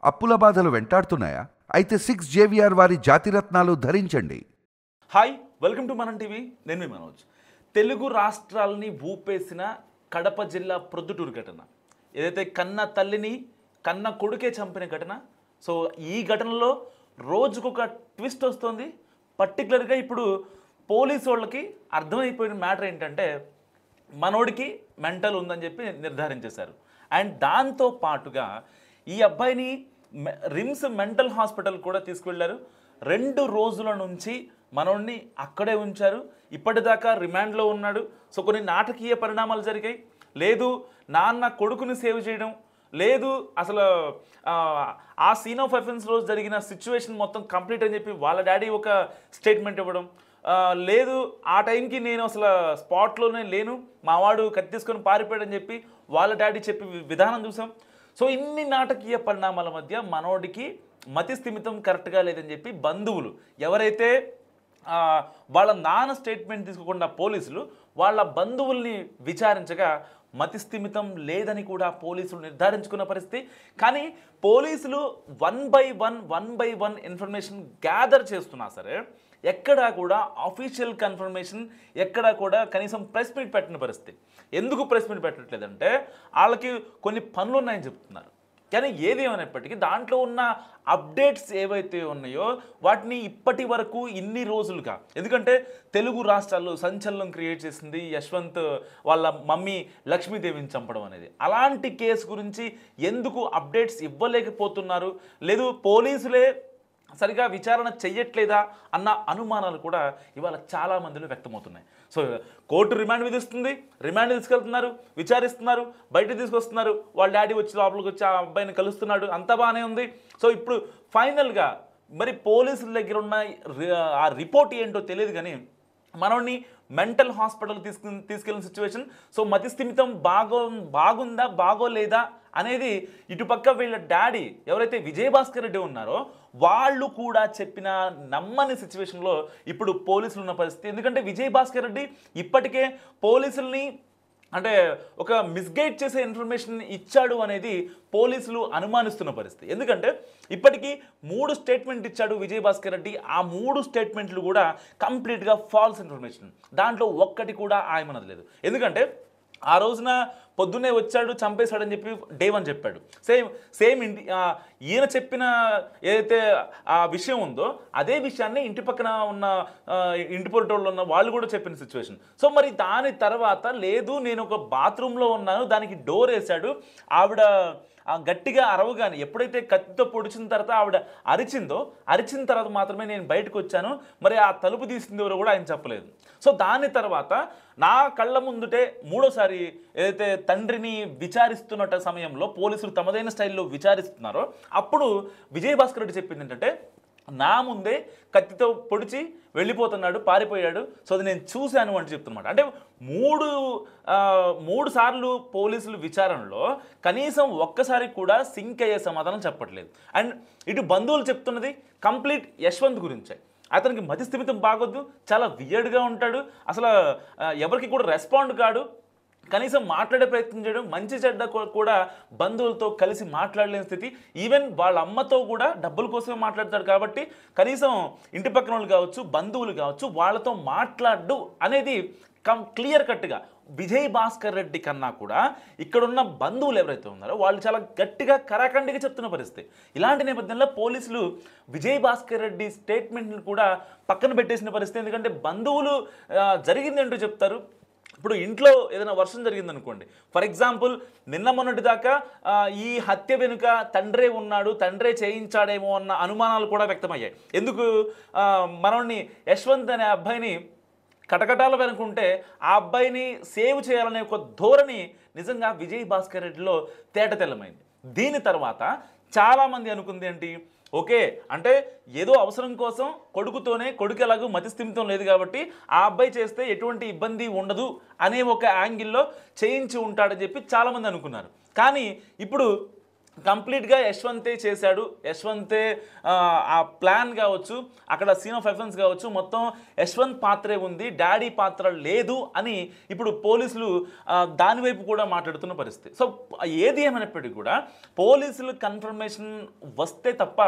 అప్పుల బాధలు వెంటాడుతున్నాయా? అయితే 6 జేవిఆర్ వారి జాతిరత్నాలు ధరించండి. హాయ్, వెల్కమ్ టు మనం టీవీ. నేను మీ మనోజ్. తెలుగు రాష్ట్రాలని ఊపేసిన కడప జిల్లా ప్రొద్దుటూరు ఘటన, ఏదైతే కన్న తల్లిని కన్న కొడుకే చంపిన ఘటన. సో ఈ ఘటనలో రోజుకొక ట్విస్ట్ వస్తుంది. పర్టికులర్గా ఇప్పుడు పోలీసు వాళ్ళకి అర్థమైపోయిన మ్యాటర్ ఏంటంటే మనోడికి మెంటల్ ఉందని చెప్పి నిర్ధారించేశారు. అండ్ దాంతో పాటుగా ఈ అబ్బాయిని రిమ్స్ మెంటల్ హాస్పిటల్ కూడా తీసుకువెళ్ళారు. 2 రోజుల నుంచి మనోడిని అక్కడే ఉంచారు. ఇప్పటిదాకా రిమాండ్లో ఉన్నాడు. సో కొన్ని నాటకీయ పరిణామాలు జరిగాయి. లేదు నాన్న కొడుకుని సేవ్ చేయడం, లేదు అసలు ఆ సీన్ ఆఫ్ అఫెన్స్ రోజు జరిగిన సిచ్యువేషన్ మొత్తం కంప్లీట్ అని చెప్పి వాళ్ళ డాడీ ఒక స్టేట్మెంట్ ఇవ్వడం, లేదు ఆ టైంకి నేను అసలు స్పాట్లోనే లేను, మావాడు కత్తి తీసుకొని పారిపోయాడని చెప్పి వాళ్ళ డాడీ చెప్పి విధానం చూసాం. సో ఇన్ని నాటకీయ పరిణామాల మధ్య మనోడికి మతి స్థిమితం కరెక్ట్గా లేదని చెప్పి బంధువులు, ఎవరైతే వాళ్ళ నాన్న స్టేట్మెంట్ తీసుకోకుండా పోలీసులు వాళ్ళ బంధువుల్ని విచారించగా మతి స్థిమితం లేదని కూడా పోలీసులు నిర్ధారించుకున్న పరిస్థితి. కానీ పోలీసులు one by one information gather చేస్తున్నా సరే ఎక్కడా కూడా అఫీషియల్ కన్ఫర్మేషన్, ఎక్కడా కూడా కనీసం ప్రెస్ మీట్ పెట్టిన పరిస్థితి. ఎందుకు ప్రెస్ మీట్ పెట్టట్లేదంటే వాళ్ళకి కొన్ని పనులు ఉన్నాయని చెప్తున్నారు. కానీ ఏది ఏమైనప్పటికీ దాంట్లో ఉన్న అప్డేట్స్ ఏవైతే ఉన్నాయో వాటిని ఇప్పటి వరకు ఇన్ని రోజులుగా, ఎందుకంటే తెలుగు రాష్ట్రాల్లో సంచలనం క్రియేట్ చేసింది యశ్వంత్ వాళ్ళ మమ్మీ లక్ష్మీదేవిని చంపడం అనేది. అలాంటి కేసు గురించి ఎందుకు అప్డేట్స్ ఇవ్వలేకపోతున్నారు, లేదు పోలీసులే సరిగా విచారణ చెయ్యట్లేదా అన్న అనుమానాలు కూడా ఇవాళ చాలా మందిలో వ్యక్తమవుతున్నాయి. సో కోర్టు రిమాండ్ విధిస్తుంది, రిమాండ్ తీసుకెళ్తున్నారు, విచారిస్తున్నారు, బయట తీసుకొస్తున్నారు, వాళ్ళ డాడీ వచ్చి లోపలికి వచ్చి ఆ అబ్బాయిని కలుస్తున్నాడు, అంతా బాగానే ఉంది. సో ఇప్పుడు ఫైనల్గా మరి పోలీసుల దగ్గర ఉన్న ఆ రిపోర్ట్ ఏంటో తెలియదు, కానీ మనోడిని మెంటల్ హాస్పిటల్ తీసుకెళ్ళిన సిచ్యువేషన్. సో మతి స్థిమితం బాగుందా బాగోలేదా అనేది ఇటుపక్క వీళ్ళ డాడీ ఎవరైతే విజయభాస్కర్ రెడ్డి ఉన్నారో వాళ్ళు కూడా చెప్పిన నమ్మని సిచ్యువేషన్లో ఇప్పుడు పోలీసులు ఉన్న పరిస్థితి. ఎందుకంటే విజయభాస్కర్ రెడ్డి ఇప్పటికే పోలీసుల్ని అంటే ఒక మిస్గైడ్ చేసే ఇన్ఫర్మేషన్ ఇచ్చాడు అనేది పోలీసులు అనుమానిస్తున్న పరిస్థితి. ఎందుకంటే ఇప్పటికీ 3 స్టేట్మెంట్ ఇచ్చాడు విజయభాస్కర్ రెడ్డి. ఆ 3 స్టేట్మెంట్లు కూడా కంప్లీట్గా ఫాల్స్ ఇన్ఫర్మేషన్. దాంట్లో ఒక్కటి కూడా ఆయమనది లేదు. ఎందుకంటే ఆ రోజున పొద్దున్నే వచ్చాడు చంపేశాడని చెప్పి డే 1 చెప్పాడు. సేమ్ ఈయన చెప్పిన ఏదైతే ఆ విషయం ఉందో అదే విషయాన్ని ఇంటి పక్కన ఉన్న ఇంటి పొలిటోళ్ళు ఉన్న వాళ్ళు కూడా చెప్పిన సిచ్యువేషన్. సో మరి దాని తర్వాత లేదు నేను ఒక బాత్రూంలో ఉన్నాను, దానికి డోర్ వేశాడు, ఆవిడ గట్టిగా అరవగానే ఎప్పుడైతే కత్తితో పొడిచిన తర్వాత ఆవిడ అరిచిన తర్వాత మాత్రమే నేను బయటకు వచ్చాను, మరి ఆ తలుపు తీసింది ఎవరో కూడా ఆయన చెప్పలేదు. సో దాని తర్వాత నా కళ్ళ ముందుటే 3వసారి ఏదైతే తండ్రిని విచారిస్తున్న సమయంలో పోలీసులు తమదైన స్టైల్లో విచారిస్తున్నారో అప్పుడు విజయభాస్కర్ రెడ్డి చెప్పింది ఏంటంటే నా ముందే కత్తితో పొడిచి వెళ్ళిపోతున్నాడు, పారిపోయాడు, సో అది నేను చూశాను అని చెప్తున్నమాట. అంటే 3 సార్లు పోలీసులు విచారణలో కనీసం ఒక్కసారి కూడా సింక్ అయ్యే సమాధానం చెప్పట్లేదు. అండ్ ఇటు బంధువులు చెప్తున్నది కంప్లీట్ యశ్వంత్ గురించే. అతనికి మతి స్థిమితం బాగొద్దు, చాలా వియర్డ్గా ఉంటాడు, అసలు ఎవరికి కూడా రెస్పాండ్ కాడు, కనీసం మాట్లాడే ప్రయత్నం చేయడం, మంచి చెడ్డ కూడా బంధువులతో కలిసి మాట్లాడలేని స్థితి. ఈవెన్ వాళ్ళ అమ్మతో కూడా డబ్బుల కోసమే మాట్లాడతాడు కాబట్టి కనీసం ఇంటి పక్కన వాళ్ళు కావచ్చు, బంధువులు కావచ్చు, వాళ్ళతో మాట్లాడు అనేది క్లియర్ కట్గా విజయభాస్కర్ రెడ్డి కన్నా కూడా ఇక్కడున్న బంధువులు ఎవరైతే ఉన్నారో వాళ్ళు చాలా గట్టిగా కరాఖండిగా చెప్తున్న పరిస్థితి. ఇలాంటి నేపథ్యంలో పోలీసులు విజయభాస్కర్ రెడ్డి స్టేట్మెంట్ని కూడా పక్కన పెట్టేసిన పరిస్థితి. ఎందుకంటే బంధువులు జరిగింది ఏంటో చెప్తారు. ఇప్పుడు ఇంట్లో ఏదైనా వర్షం జరిగిందనుకోండి, ఫర్ ఎగ్జాంపుల్ నిన్న మొన్నటి దాకా ఈ హత్య వెనుక తండ్రే ఉన్నాడు, తండ్రే చేయించాడేమో అన్న అనుమానాలు కూడా వ్యక్తమయ్యాయి. ఎందుకు మనోడిని యశ్వంత్ అనే అబ్బాయిని కటకటాల వెనుకుంటే ఆ అబ్బాయిని సేవ్ చేయాలనే ఒక ధోరణి నిజంగా విజయభాస్కర్ రెడ్డిలో తేటతెల్లమైంది. దీని తర్వాత చాలామంది అనుకుంది ఏంటి, ఓకే అంటే ఏదో అవసరం కోసం కొడుకు ఎలాగో మతి స్థిమితం లేదు కాబట్టి ఆ అబ్బాయి చేస్తే ఎటువంటి ఇబ్బంది ఉండదు అనే ఒక యాంగిల్లో చేయించి ఉంటాడని చెప్పి చాలామంది అనుకున్నారు. కానీ ఇప్పుడు కంప్లీట్గా యశ్వంతే చేశాడు, యశ్వంతే ఆ ప్లాన్ కావచ్చు, అక్కడ సీన్ ఆఫ్ ఎఫెన్స్ కావచ్చు, మొత్తం యశ్వంత్ పాత్రే ఉంది, డాడీ పాత్ర లేదు అని ఇప్పుడు పోలీసులు దాని వైపు కూడా మాట్లాడుతున్న పరిస్థితి. సో ఏది ఏమైనప్పటికీ కూడా పోలీసులు కన్ఫర్మేషన్ వస్తే తప్ప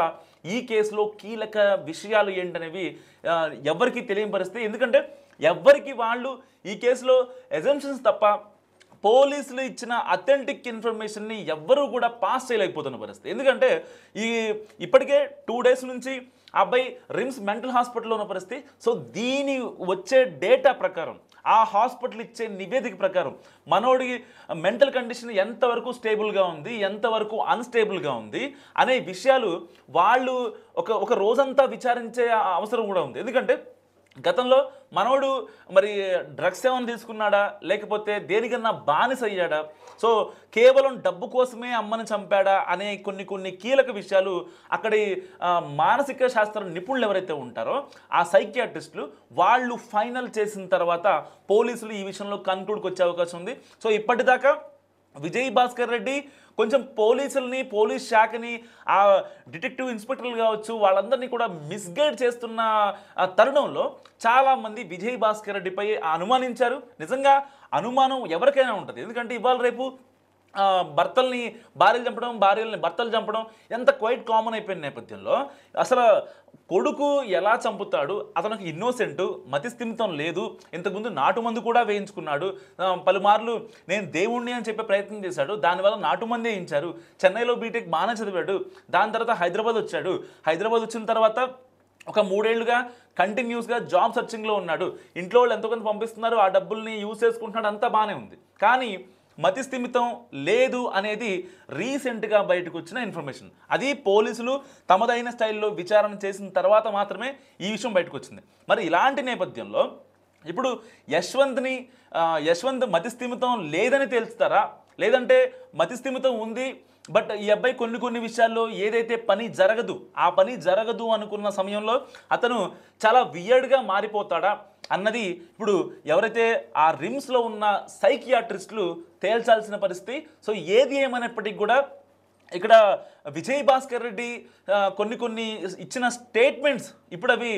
ఈ కేసులో కీలక విషయాలు ఏంటనేవి ఎవరికి తెలియని పరిస్థితి. ఎందుకంటే ఎవరికి వాళ్ళు ఈ కేసులో ఎజంప్షన్స్ తప్ప పోలీసులు ఇచ్చిన అథెంటిక్ ఇన్ఫర్మేషన్ని ఎవ్వరూ కూడా పాస్ చేయలేకపోతున్న పరిస్థితి. ఎందుకంటే ఇప్పటికే 2 days నుంచి ఆ అబ్బాయి రిమ్స్ మెంటల్ హాస్పిటల్లో ఉన్న పరిస్థితి. సో దీని వచ్చే డేటా ప్రకారం, ఆ హాస్పిటల్ ఇచ్చే నివేదిక ప్రకారం మనోడికి మెంటల్ కండిషన్ ఎంతవరకు స్టేబుల్గా ఉంది, ఎంతవరకు అన్స్టేబుల్గా ఉంది అనే విషయాలు వాళ్ళు ఒక రోజంతా విచారించే అవసరం కూడా ఉంది. ఎందుకంటే గతంలో మనోడు మరి డ్రగ్స్ ఏమైనా తీసుకున్నాడా, లేకపోతే దేనికన్నా బానిస అయ్యాడా, సో కేవలం డబ్బు కోసమే అమ్మని చంపాడా అనే కొన్ని కీలక విషయాలు అక్కడి మానసిక శాస్త్ర నిపుణులు ఎవరైతే ఉంటారో ఆ సైకియాట్రిస్టులు వాళ్ళు ఫైనల్ చేసిన తర్వాత పోలీసులు ఈ విషయంలో కన్క్లూడ్కి వచ్చే అవకాశం ఉంది. సో ఇప్పటిదాకా విజయ్ భాస్కర్ రెడ్డి కొంచెం పోలీసుల్ని, పోలీస్ శాఖని, ఆ డిటెక్టివ్ ఇన్స్పెక్టర్లు కావచ్చు వాళ్ళందరినీ కూడా మిస్గైడ్ చేస్తున్న తరుణంలో చాలామంది విజయ్ భాస్కర్ రెడ్డిపై అనుమానించారు. నిజంగా అనుమానం ఎవరికైనా ఉంటుంది, ఎందుకంటే ఇవాళ రేపు భర్తల్ని భార్యలు చంపడం, భార్యల్ని భర్తలు చంపడం ఎంత క్వైట్ కామన్ అయిపోయిన నేపథ్యంలో అసలు కొడుకు ఎలా చంపుతాడు, అతనికి ఇన్నోసెంట్, మతిస్థిమితం లేదు, ఇంతకుముందు నాటుమందు కూడా వేయించుకున్నాడు, పలుమార్లు నేను దేవుణ్ణి అని చెప్పే ప్రయత్నం చేశాడు, దానివల్ల నాటుమంది వేయించారు, చెన్నైలో బీటెక్ బాగానే చదివాడు, దాని తర్వాత హైదరాబాద్ వచ్చాడు, హైదరాబాద్ వచ్చిన తర్వాత ఒక 3 ఏళ్లుగా కంటిన్యూస్గా జాబ్ సర్చింగ్లో ఉన్నాడు, ఇంట్లో వాళ్ళు ఎంతో కొంత పంపిస్తున్నారు, ఆ డబ్బుల్ని యూజ్ చేసుకుంటున్నాడు, అంతా బాగానే ఉంది. కానీ మతిస్థిమితం లేదు అనేది రీసెంట్గా బయటకు వచ్చిన ఇన్ఫర్మేషన్. అది పోలీసులు తమదైన స్టైల్లో విచారణ చేసిన తర్వాత మాత్రమే ఈ విషయం బయటకు వచ్చింది. మరి ఇలాంటి నేపథ్యంలో ఇప్పుడు యశ్వంత్ మతిస్థిమితం లేదని తేల్చుతారా, లేదంటే మతిస్థిమితం ఉంది బట్ ఈ అబ్బాయి కొన్ని విషయాల్లో ఏదైతే పని జరగదు అనుకున్న సమయంలో అతను చాలా వియర్డ్గా మారిపోతాడా అన్నది ఇప్పుడు ఎవరైతే ఆ రిమ్స్లో ఉన్న సైకియాట్రిస్టులు తేల్చాల్సిన పరిస్థితి. సో ఏది ఏమైనప్పటికీ కూడా ఇక్కడ విజయ్ భాస్కర్ రెడ్డి కొన్ని ఇచ్చిన స్టేట్మెంట్స్ ఇప్పుడు అవి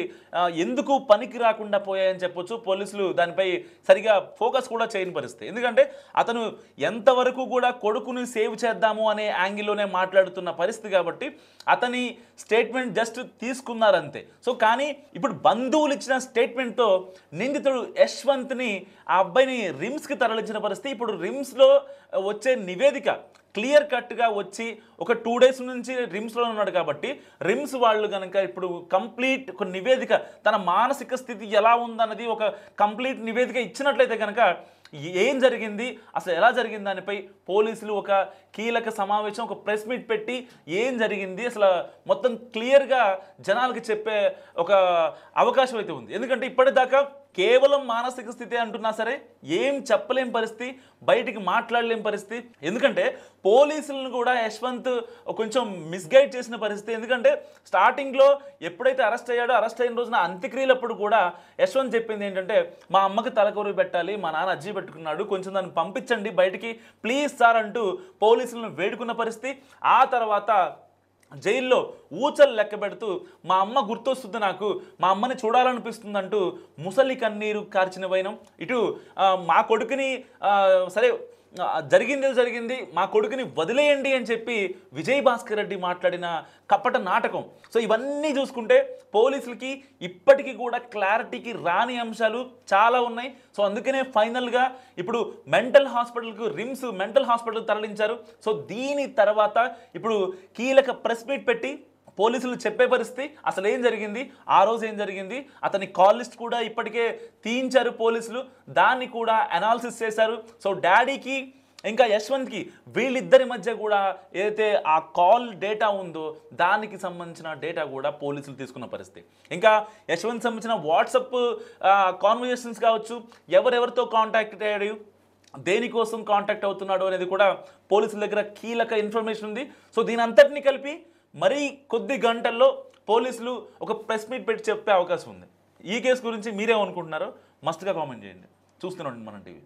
ఎందుకు పనికి రాకుండా పోయాయని చెప్పొచ్చు. పోలీసులు దానిపై సరిగా ఫోకస్ కూడా చేయని పరిస్థితి. ఎందుకంటే అతను ఎంతవరకు కూడా కొడుకుని సేవ్ చేద్దాము అనే యాంగిల్లోనే మాట్లాడుతున్న పరిస్థితి కాబట్టి అతని స్టేట్మెంట్ జస్ట్ తీసుకున్నారంతే. సో కానీ ఇప్పుడు బంధువులు ఇచ్చిన స్టేట్మెంట్తో నిందితుడు యశ్వంత్ని, ఆ అబ్బాయిని రిమ్స్కి తరలించిన పరిస్థితి. ఇప్పుడు రిమ్స్లో వచ్చే నివేదిక క్లియర్ కట్గా వచ్చి ఒక 2 days నుంచి రిమ్స్లో ఉన్నాడు కాబట్టి రిమ్స్ వాళ్ళు కనుక ఇప్పుడు కంప్లీట్ ఒక నివేదిక, తన మానసిక స్థితి ఎలా ఉందన్నది ఒక కంప్లీట్ నివేదిక ఇచ్చినట్లయితే కనుక ఏం జరిగింది, అసలు ఎలా జరిగింది దానిపై పోలీసులు ఒక కీలక సమావేశం, ఒక ప్రెస్ మీట్ పెట్టి ఏం జరిగింది అసలు మొత్తం క్లియర్గా జనాలకి చెప్పే ఒక అవకాశం అయితే ఉంది. ఎందుకంటే ఇప్పటిదాకా కేవలం మానసిక స్థితి అంటున్నా సరే ఏం చెప్పలేం పరిస్థితి, బయటికి మాట్లాడలేం పరిస్థితి. ఎందుకంటే పోలీసులను కూడా యశ్వంత్ కొంచెం మిస్గైడ్ చేసిన పరిస్థితి. ఎందుకంటే స్టార్టింగ్లో ఎప్పుడైతే అరెస్ట్ అయిన రోజున అంత్యక్రియలప్పుడు కూడా యశ్వంత్ చెప్పింది ఏంటంటే, మా అమ్మకి తలకొరి పెట్టాలి, మా నాన్న అజ్జి పెట్టుకున్నాడు, కొంచెం దాన్ని పంపించండి బయటికి ప్లీజ్ సార్ అంటూ పోలీసులను వేడుకున్న పరిస్థితి. ఆ తర్వాత జైల్లో ఊచలు లెక్క పెడుతూ మా అమ్మ గుర్తొస్తుంది, నాకు మా అమ్మని చూడాలనిపిస్తుంది అంటూ ముసలి కన్నీరు కార్చిన వైనం. ఇటు మా కొడుకుని సరే జరిగింది మా కొడుకుని వదిలేయండి అని చెప్పి విజయ్ భాస్కర్ రెడ్డి మాట్లాడిన కపట నాటకం. సో ఇవన్నీ చూసుకుంటే పోలీసులకి ఇప్పటికీ కూడా క్లారిటీకి రాని అంశాలు చాలా ఉన్నాయి. సో అందుకనే ఫైనల్గా ఇప్పుడు రిమ్స్ మెంటల్ హాస్పిటల్ తరలించారు. సో దీని తర్వాత ఇప్పుడు కీలక ప్రెస్ మీట్ పెట్టి పోలీసులు చెప్పే పరిస్థితి, అసలు ఏం జరిగింది, ఆ రోజు ఏం జరిగింది, అతని కాల్ లిస్ట్ కూడా ఇప్పటికే తీయించారు పోలీసులు, దాన్ని కూడా అనాలిసిస్ చేశారు. సో డాడీకి ఇంకా యశ్వంత్కి వీళ్ళిద్దరి మధ్య కూడా ఏదైతే ఆ కాల్ డేటా ఉందో దానికి సంబంధించిన డేటా కూడా పోలీసులు తీసుకున్న పరిస్థితి. ఇంకా యశ్వంత్ సంబంధించిన వాట్సాప్ కాన్వర్జేషన్స్ కావచ్చు, ఎవరెవరితో కాంటాక్ట్ అయ్యాడు, దేనికోసం కాంటాక్ట్ అవుతున్నాడు అనేది కూడా పోలీసుల దగ్గర కీలక ఇన్ఫర్మేషన్ ఉంది. సో దీని అంతటినీ కలిపి మరీ కొద్ది గంటల్లో పోలీసులు ఒక ప్రెస్ మీట్ పెట్టి చెప్పే అవకాశం ఉంది. ఈ కేసు గురించి మీరేమనుకుంటున్నారో మస్ట్గా కామెంట్ చేయండి. చూస్తున్నాండి మన టీవీ.